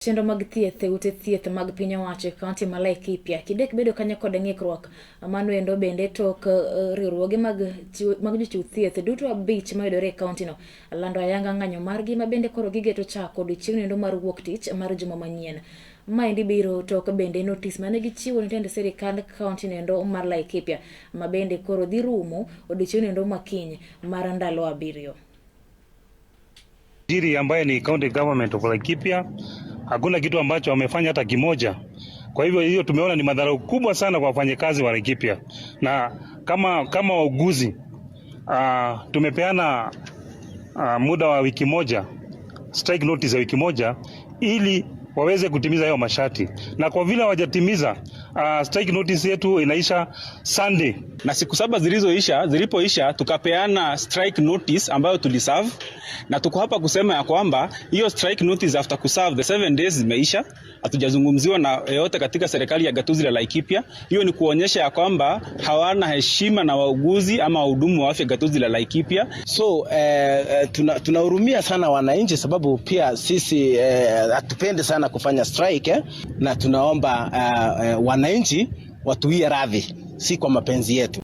Chenro mag thieth ute thieth mag piny owacho kaunti ma Laikipia kidek bedo kanyo kod ng'ikruok mano endo bende tok riwruoge mag jochiw thieth duto abich mayudore e kaunti no lando ayanga ng'anyo margi ma bende koro gigeto chako odiochieng' endo mar wuok tich mar juma manyien. Maendi biro tok bende notis mane gichiwo ne tend sirikand kaunti endo mar Laikipia ma bende koro dhi rumo odiochieng' endo makiny mar ndalo 7. Diri ambaye ni county government of Laikipia hakuna kitu ambacho wamefanya hata kimoja. Kwa hivyo hiyo tumeona ni madhara kubwa sana kwa wafanyakazi wa Laikipia. Na kama wauguzi tumepeana muda wa wiki moja, strike notice ya wiki moja ili waweze kutimiza hayo masharti. Na kwa vile hawajatimiza, strike notice yetu inaisha Sunday. Na siku 7 zilipoisha tukapeana strike notice ambayo tuliserve, na tuko hapa kusema ya kwamba hiyo strike notice after kuserve the 7 days zimeisha. Hatujazungumziwa na yote katika serikali ya gatuzi la Laikipia. Hiyo ni kuonyesha ya kwamba hawana heshima na wauguzi ama wahudumu wa afya gatuzi la Laikipia. So tunahurumia sana wananchi, sababu pia sisi hatupende sana kufanya strike na tunaomba wananchi watuie radhi, si kwa mapenzi yetu.